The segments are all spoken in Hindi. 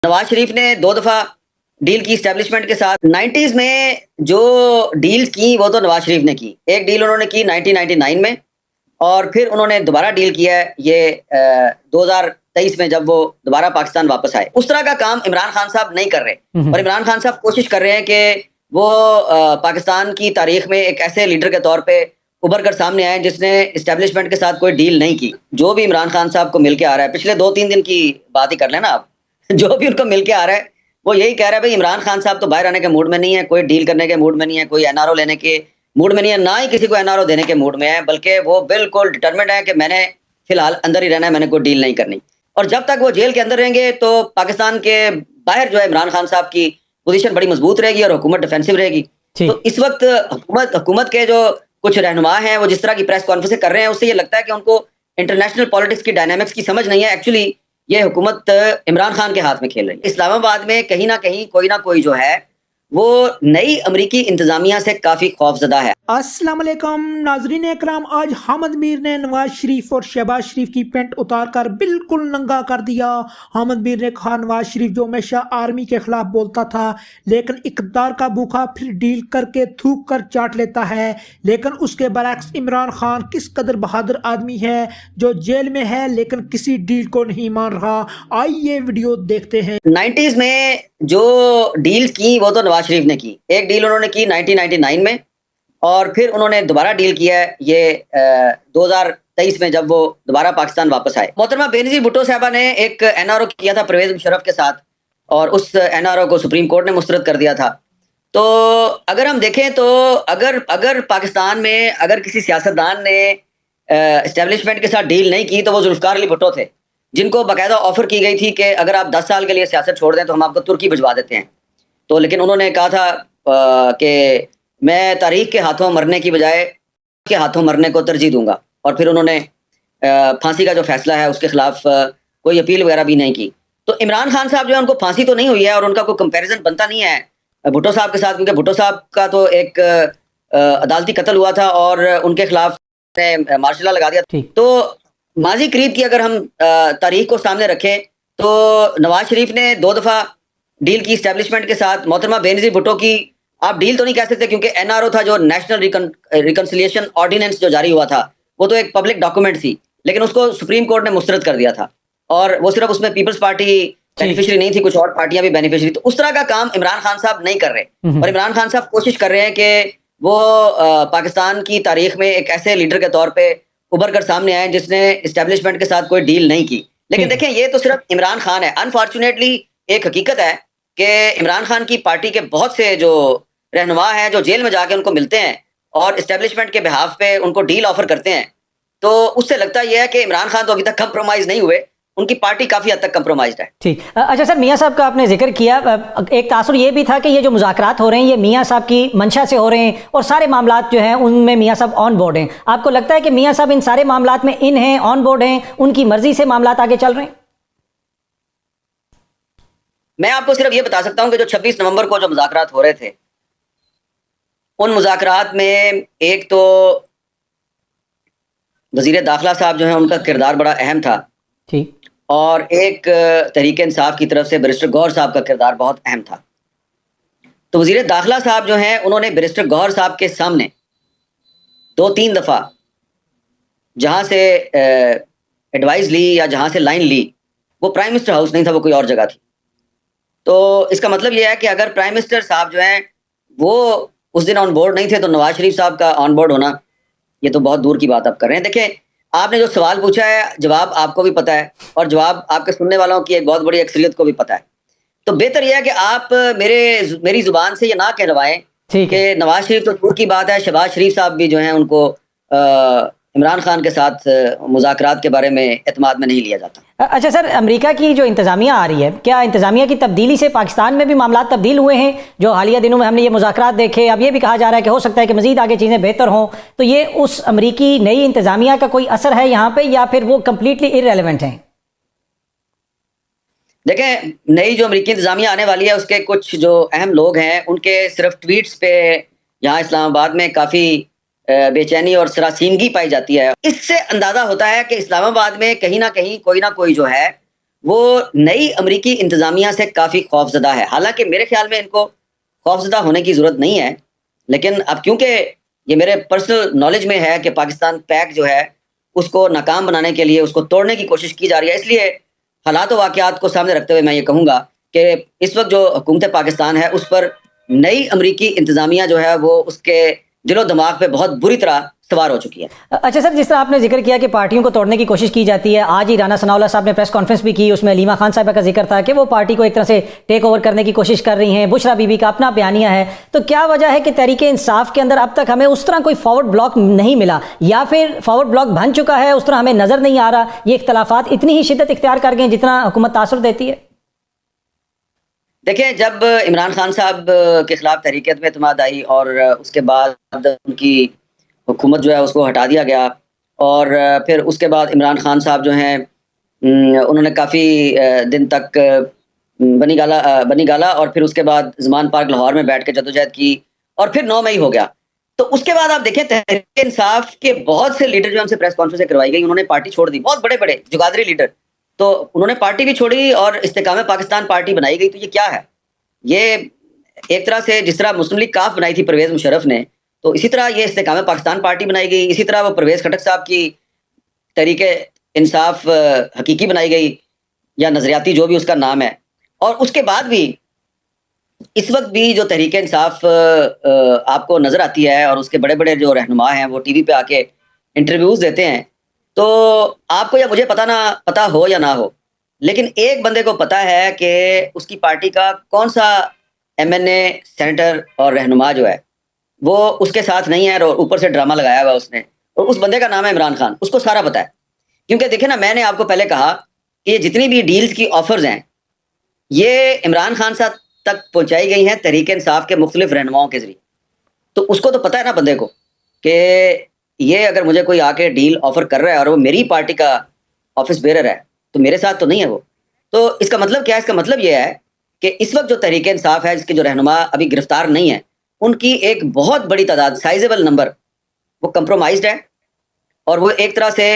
नवाज शरीफ ने 2 दफ़ा डील की इस्टेब्लिशमेंट के साथ। 90s में जो डील की वो तो नवाज शरीफ ने की। एक डील उन्होंने की 1999 में और फिर उन्होंने दोबारा डील किया है ये 2023 में जब वो दोबारा पाकिस्तान वापस आए। उस तरह का काम इमरान खान साहब नहीं कर रहे और इमरान खान साहब कोशिश कर रहे हैं कि वो पाकिस्तान की तारीख में एक ऐसे लीडर के तौर पे उभर कर सामने आए जिसने इस्टेब्लिशमेंट के साथ कोई डील नहीं की। जो भी इमरान खान साहब को मिल के आ रहा है, पिछले 2-3 दिन की बात ही कर लेना आप, जो भी उनको मिल के आ रहा है वो यही कह रहा है भाई इमरान खान साहब तो बाहर आने के मूड में नहीं है, कोई डील करने के मूड में नहीं है, कोई एनआरओ लेने के मूड में नहीं है, ना ही किसी को एनआरओ देने के मूड में है, बल्कि वो बिल्कुल डिटरमिन्ड है कि मैंने फिलहाल अंदर ही रहना है, मैंने कोई डील नहीं करनी। और जब तक वो जेल के अंदर रहेंगे तो पाकिस्तान के बाहर जो है इमरान खान साहब की पोजीशन बड़ी मजबूत रहेगी और हुकूमत डिफेंसिव रहेगी। तो इस वक्त हुकूमत के जो कुछ रहनुमा हैं वो जिस तरह की प्रेस कॉन्फ्रेंस कर रहे हैं उससे ये लगता है कि उनको इंटरनेशनल पॉलिटिक्स की डायनामिक्स की समझ नहीं है। एक्चुअली ये हुकूमत इमरान खान के हाथ में खेल रही है। इस्लामाबाद में कहीं ना कोई जो है वो नई अमरीकी इंतजामिया से काफी खौफजदा है। अस्सलाम वालेकुम नाजरीन इकराम, आज हामिद मीर ने नवाज शरीफ और शहबाज शरीफ की पेंट उतार कर बिल्कुल नंगा कर दिया। हामिद मीर ने कहा नवाज शरीफ जो हमेशा आर्मी के खिलाफ बोलता था लेकिन इक़्तिदार का भूखा फिर डील करके थूक कर चाट लेता है, लेकिन उसके बरअक्स इमरान खान किस कदर बहादुर आदमी है जो जेल में है लेकिन किसी डील को नहीं मान रहा। आइए वीडियो देखते हैं। 90s में जो डील की वो तो नवाज शरीफ ने की। एक डील उन्होंने की 1999 में और फिर उन्होंने दोबारा डील किया है ये 2023 में जब वो दोबारा पाकिस्तान वापस आए। मोहतरमा बेनज़ीर भुट्टो साहबा ने एक एनआरओ किया था परवेज मुशर्रफ के साथ और उस एनआरओ को सुप्रीम कोर्ट ने मुस्तरद कर दिया था। तो अगर हम देखें तो अगर पाकिस्तान में अगर किसी सियासतदान ने एस्टेब्लिशमेंट के साथ डील नहीं की तो वो जुल्फ़िकार अली भुट्टो थे, जिनको बाकायदा ऑफर की गई थी कि अगर आप 10 साल के लिए सियासत छोड़ दें तो हम आपको तुर्की भिजवा देते हैं। तो लेकिन उन्होंने कहा था कि मैं तारीख के हाथों मरने की बजाय के हाथों मरने को तरजीह दूंगा और फिर उन्होंने फांसी का जो फैसला है उसके खिलाफ कोई अपील वगैरह भी नहीं की। तो इमरान खान साहब जो है उनको फांसी तो नहीं हुई है और उनका कोई कंपैरिजन बनता नहीं है भुट्टो साहब के साथ, क्योंकि भुट्टो साहब का तो एक अदालती कत्ल हुआ था और उनके खिलाफ मार्शल लॉ लगा दिया। तो माजी करीब की अगर हम तारीख को सामने रखें तो नवाज शरीफ ने 2 दफ़ा डील की इस्टेब्लिशमेंट के साथ। मोहतरमा बेनज़ीर भुट्टो की आप डील तो नहीं कह सकते क्योंकि एनआरओ था जो नेशनल रिकंसिलिएशन ऑर्डिनेंस जो जारी हुआ था वो तो एक पब्लिक डॉक्यूमेंट थी, लेकिन उसको सुप्रीम कोर्ट ने मुस्तरद कर दिया था और वो सिर्फ उसमें पीपल्स पार्टी बेनिफिशियरी नहीं थी, कुछ और पार्टियां भी बेनिफिशियरी। तो उस तरह का काम इमरान खान साहब नहीं कर रहे और इमरान खान साहब कोशिश कर रहे हैं कि वो पाकिस्तान की तारीख में एक ऐसे लीडर के तौर पर उभर कर सामने आए जिसने इस्टेब्लिशमेंट के साथ कोई डील नहीं की। लेकिन देखें ये तो सिर्फ इमरान खान है। अनफॉर्चुनेटली एक हकीकत है कि इमरान खान की पार्टी के बहुत से जो रहनुमा हैं जो जेल में जाके उनको मिलते हैं और इस्टेब्लिशमेंट के बिहाफ पे उनको डील ऑफर करते हैं, तो उससे लगता यह है कि इमरान खान तो अभी तक कंप्रोमाइज नहीं हुए, उनकी पार्टी काफी हद तक कंप्रोमाइज्ड है। ठीक। अच्छा सर, मियां साहब का आपने जिक्र किया, एक तासुर ये भी था कि ये जो मुज़ाकरात हो रहे हैं ये मियां साहब की मंशा से हो रहे हैं और सारे मामलात जो हैं उनमें मियां साहब ऑन बोर्ड हैं। आपको लगता है कि मियां साहब इन सारे मामलात में इन हैं, ऑन बोर्ड हैं, उनकी मर्जी से मामलात आगे चल रहे हैं? मैं आपको सिर्फ ये बता सकता हूं कि जो 26 नवंबर को जो मुज़ाकरात हो रहे थे उन मुज़ाकरात में एक तो वज़ीर दाखिला साहब जो है उनका किरदार बड़ा अहम था। ठीक। और एक तहरीक इंसाफ की तरफ से बैरिस्टर गौहर साहब का किरदार बहुत अहम था। तो वज़ीर दाखिला साहब जो हैं उन्होंने बैरिस्टर गौहर साहब के सामने 2-3 दफ़ा जहाँ से एडवाइस ली या जहाँ से लाइन ली वो प्राइम मिनिस्टर हाउस नहीं था, वो कोई और जगह थी। तो इसका मतलब यह है कि अगर प्राइम मिनिस्टर साहब जो हैं वो उस दिन ऑन बोर्ड नहीं थे तो नवाज शरीफ साहब का ऑन बोर्ड होना ये तो बहुत दूर की बात आप कर रहे हैं। देखें, आपने जो सवाल पूछा है जवाब आपको भी पता है और जवाब आपके सुनने वालों की एक बहुत बड़ी अक्सरियत को भी पता है। तो बेहतर यह है कि आप मेरी जुबान से ये ना कहलवाएं कि नवाज शरीफ तो दूर की बात है, शहबाज शरीफ साहब भी जो हैं उनको इमरान खान के साथ मुज़ाकरात के बारे में एतमाद में नहीं लिया जाता। अच्छा सर, अमेरिका की जो इंतज़ामिया आ रही है, क्या इंतज़ामिया की तब्दीली से पाकिस्तान में भी मामला तब्दील हुए हैं? जो हालिया दिनों में हमने ये मुज़ाकरात देखे, अब ये भी कहा जा रहा है कि हो सकता है कि मज़ीद आगे चीज़ें बेहतर हों, तो ये उस अमेरिकी नई इंतज़ामिया का कोई असर है यहाँ पे या फिर वो कम्प्लीटली इररेलेवेंट हैं? देखें, नई जो अमेरिकी इंतज़ामिया आने वाली है उसके कुछ जो अहम लोग हैं उनके सिर्फ ट्वीट्स पे यहाँ इस्लामाबाद में काफ़ी बेचैनी और सरासीमगी पाई जाती है। इससे अंदाज़ा होता है कि इस्लामाबाद में कहीं ना कोई जो है वो नई अमरीकी इंतज़ामिया से काफ़ी खौफज़दा है। हालाँकि मेरे ख़्याल में इनको खौफज़दा होने की ज़रूरत नहीं है, लेकिन अब क्योंकि ये मेरे पर्सनल नॉलेज में है कि पाकिस्तान पैक्ट जो है, उसको नाकाम बनाने के लिए, उसको तोड़ने की कोशिश की जा रही है। इसलिए हालात व वाक़यात को सामने रखते हुए मैं ये कहूँगा कि इस वक़्त जो हुकूमत पाकिस्तान है, उस पर नई अमरीकी इंतज़ामिया जो है, वो उसके दिलो-दिमाग पे बहुत बुरी तरह सवार हो चुकी है। अच्छा सर, जिस तरह आपने जिक्र किया कि पार्टियों को तोड़ने की कोशिश की जाती है, आज ही राना सनाउल्लाह साहब ने प्रेस कॉन्फ्रेंस भी की, उसमें हलीमा खान साहबा का जिक्र था कि वो पार्टी को एक तरह से टेक ओवर करने की कोशिश कर रही हैं। बुशरा बीबी का अपना बयानिया है। तो क्या वजह है कि तहरीक इंसाफ के अंदर अब तक हमें उस तरह कोई फॉरवर्ड ब्लॉक नहीं मिला, या फिर फॉरवर्ड ब्लॉक बन चुका है, उस तरह हमें नजर नहीं आ रहा, ये इख्तलाफात इतनी ही शिद्दत इख्तियार कर गए जितना हुकूमत तासुर देती है? देखिए, जब इमरान खान साहब के खिलाफ तहरीक एतमाद आई और उसके बाद उनकी हुकूमत जो है उसको हटा दिया गया, और फिर उसके बाद इमरान खान साहब जो हैं उन्होंने काफ़ी दिन तक बनी गाला और फिर उसके बाद ज़मान पार्क लाहौर में बैठ के जदोजहद की, और फिर 9 मई हो गया। तो उसके बाद आप देखें, तहरीक इंसाफ के बहुत से लीडर जो हमसे प्रेस कॉन्फ्रेंस करवाई गई, उन्होंने पार्टी छोड़ दी। बहुत बड़े-बड़े जुगादरी लीडर, तो उन्होंने पार्टी भी छोड़ी और इस्तेकाम पाकिस्तान पार्टी बनाई गई। तो ये क्या है? ये एक तरह से जिस तरह मुस्लिम लीग काफ बनाई थी परवेज़ मुशर्रफ ने, तो इसी तरह ये इस्तेकाम पाकिस्तान पार्टी बनाई गई। इसी तरह वो परवेज़ खटक साहब की तहरीक इंसाफ हकीकी बनाई गई, या नज़रियाती, जो भी उसका नाम है। और उसके बाद भी इस वक्त भी जो तहरीक इंसाफ आपको नज़र आती है, और उसके बड़े-बड़े जो रहनुमा हैं वो टीवी पे आके इंटरव्यूज़ देते हैं, तो आपको या मुझे पता हो या ना हो, लेकिन एक बंदे को पता है कि उसकी पार्टी का कौन-सा एमएनए, सेनेटर और रहनुमा जो है, वो उसके साथ नहीं है, और ऊपर से ड्रामा लगाया हुआ उसने, और उस बंदे का नाम है इमरान खान। उसको सारा पता है। क्योंकि देखिए ना, मैंने आपको पहले कहा कि ये जितनी भी डील्स की ऑफ़र्स हैं, ये इमरान खान साहब तक पहुँचाई गई हैं तहरीक इंसाफ के मुख्तलिफ रहनुमाओं के ज़रिए। तो उसको तो पता है ना बंदे को कि ये अगर मुझे कोई आके डील ऑफ़र कर रहा है और वो मेरी पार्टी का ऑफिस बेरर है, तो मेरे साथ तो नहीं है वो। तो इसका मतलब क्या है? इसका मतलब ये है कि इस वक्त जो तहरीक इंसाफ है, जिसके जो रहनुमा अभी गिरफ्तार नहीं है, उनकी एक बहुत बड़ी तादाद, साइजेबल नंबर, वो कंप्रोमाइज्ड है, और वो एक तरह से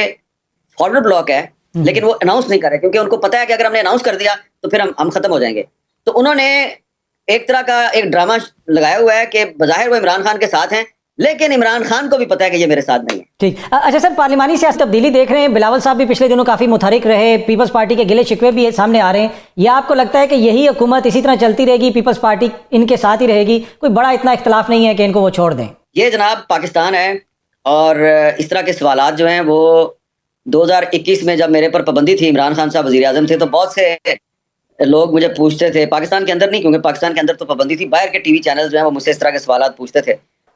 फॉरवर्ड ब्लॉक है, लेकिन वो अनाउंस नहीं कर रहे, क्योंकि उनको पता है कि अगर हमने अनाउंस कर दिया तो फिर हम खत्म हो जाएंगे। तो उन्होंने एक तरह का एक ड्रामा लगाया हुआ है कि बज़ाहिर वो इमरान खान के साथ हैं, लेकिन इमरान खान को भी पता है कि ये मेरे साथ नहीं है। ठीक। अच्छा सर, पार्लिमानी सियासत तब्दीली देख रहे हैं, बिलावल साहब भी पिछले दिनों काफ़ी मुतहरिक रहे, पीपल्स पार्टी के गिले शिकवे भी सामने आ रहे हैं। या आपको लगता है कि यही हुकूमत इसी तरह चलती रहेगी, पीपल्स पार्टी इनके साथ ही रहेगी, कोई बड़ा इतना इख्तलाफ नहीं है कि इनको वो छोड़ दें? ये जनाब पाकिस्तान है, और इस तरह के सवालात जो हैं वो 2021 में जब मेरे पर पाबंदी थी, इमरान खान साहब वज़ीर आज़म थे, तो बहुत से लोग मुझे पूछते थे, पाकिस्तान के अंदर नहीं, क्योंकि पाकिस्तान के अंदर तो पाबंदी थी, बाहर के टीवी चैनल्स जो हैं वो मुझसे इस तरह के सवालात पूछते थे।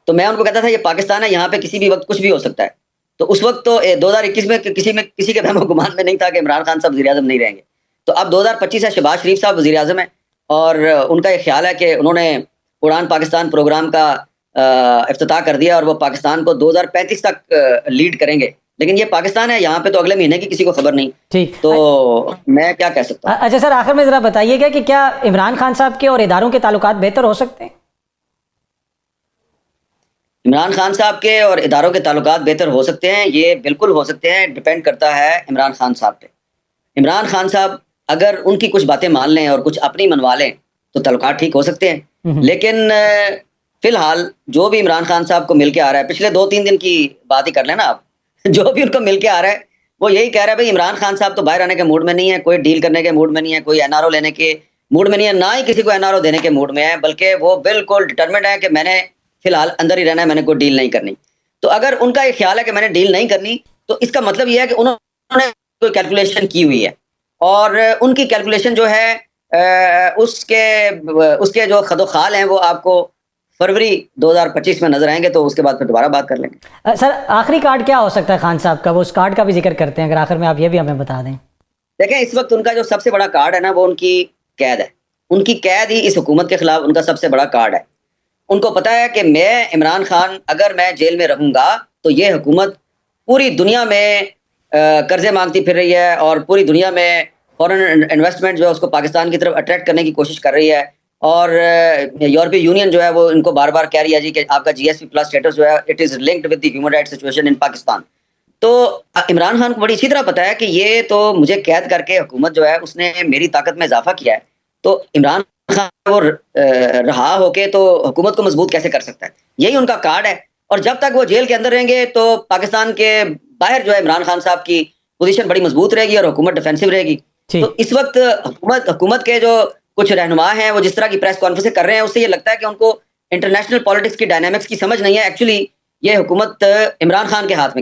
तो मैं उनको कहता था, ये पाकिस्तान है, यहाँ पे किसी भी वक्त कुछ भी हो सकता है। तो उस वक्त तो 2021 में किसी के वहम गुमान में नहीं था कि इमरान खान साहब वज़ीर आज़म नहीं रहेंगे। तो अब 2025 है, शहबाज शरीफ साहब वज़ीर आज़म हैं, और उनका ये ख्याल है कि उन्होंने उड़ान पाकिस्तान प्रोग्राम का इफ्तिताह कर दिया, और वो पाकिस्तान को 2035 तक लीड करेंगे। लेकिन ये पाकिस्तान है, यहाँ पे तो अगले महीने की किसी को खबर नहीं। ठीक, तो मैं क्या कह सकता हूँ। अच्छा सर, आखिर में ज़रा बताइएगा कि क्या इमरान खान साहब के और इदारों के ताल्लुकात बेहतर हो सकते हैं? इमरान खान साहब के और इदारों के ताल्लुकात बेहतर हो सकते हैं, ये बिल्कुल हो सकते हैं, डिपेंड करता है इमरान खान साहब पे। इमरान खान साहब अगर उनकी कुछ बातें मान लें और कुछ अपनी मनवा लें, तो ताल्लुकात ठीक हो सकते हैं। लेकिन फिलहाल जो भी इमरान खान साहब को मिल के आ रहा है, पिछले 2-3 दिन की बात ही कर लेना आप, जो भी उनको मिल के आ रहा है, वो यही कह रहा है, भाई इमरान खान साहब तो बाहर आने के मूड में नहीं है, कोई डील करने के मूड में नहीं है, कोई एनआरओ लेने के मूड में नहीं है, ना ही किसी को एनआरओ देने के मूड में है, बल्कि वो बिल्कुल डिटरमिन्ड है कि मैंने फिलहाल अंदर ही रहना है, मैंने कोई डील नहीं करनी। तो अगर उनका ये ख्याल है कि मैंने डील नहीं करनी, तो इसका मतलब ये है कि उन्होंने कोई कैलकुलेशन की हुई है, और उनकी कैलकुलेशन जो है उसके जो खदोखाल हैं वो आपको फरवरी 2025 में नजर आएंगे। तो उसके बाद फिर दोबारा बात कर लेंगे। सर, आखिरी कार्ड क्या हो सकता है खान साहब का? वो उस कार्ड का भी जिक्र करते हैं, अगर आखिर में आप ये भी हमें बता दें। देखें, इस वक्त उनका जो सबसे बड़ा कार्ड है ना, वो उनकी कैद है। उनकी कैद ही इस हुकूमत के खिलाफ उनका सबसे बड़ा कार्ड है। उनको पता है कि मैं इमरान खान अगर मैं जेल में रहूँगा, तो ये हुकूमत पूरी दुनिया में कर्जे मांगती फिर रही है, और पूरी दुनिया में फॉरेन इन्वेस्टमेंट जो है उसको पाकिस्तान की तरफ अट्रैक्ट करने की कोशिश कर रही है। और यूरोपीय यूनियन जो है वो इनको बार बार कह रही है जी कि आपका GSP+ स्टेटस जो है, it is linked with the human right situation in Pakistan. तो इमरान खान को बड़ी अच्छी तरह पता है कि ये तो मुझे कैद करके हुकूमत जो है उसने मेरी ताकत में इजाफा किया है, तो इमरान खान वो रहा होके तो हुकूमत को मजबूत कैसे कर सकता है, यही उनका कार्ड है। और जब तक वो जेल के अंदर रहेंगे तो पाकिस्तान के बाहर जो है इमरान खान साहब की पोजीशन बड़ी मजबूत रहेगी और हुकूमत डिफेंसिव रहेगी। ठीक। तो इस वक्त हुकूमत के जो कुछ रहनुमा हैं वो जिस तरह की प्रेस कॉन्फ्रेंस कर रहे हैं उससे ये लगता है कि उनको इंटरनेशनल पॉलिटिक्स की डायनामिक्स की समझ नहीं है। एक्चुअली ये हुकूमत इमरान खान के हाथ में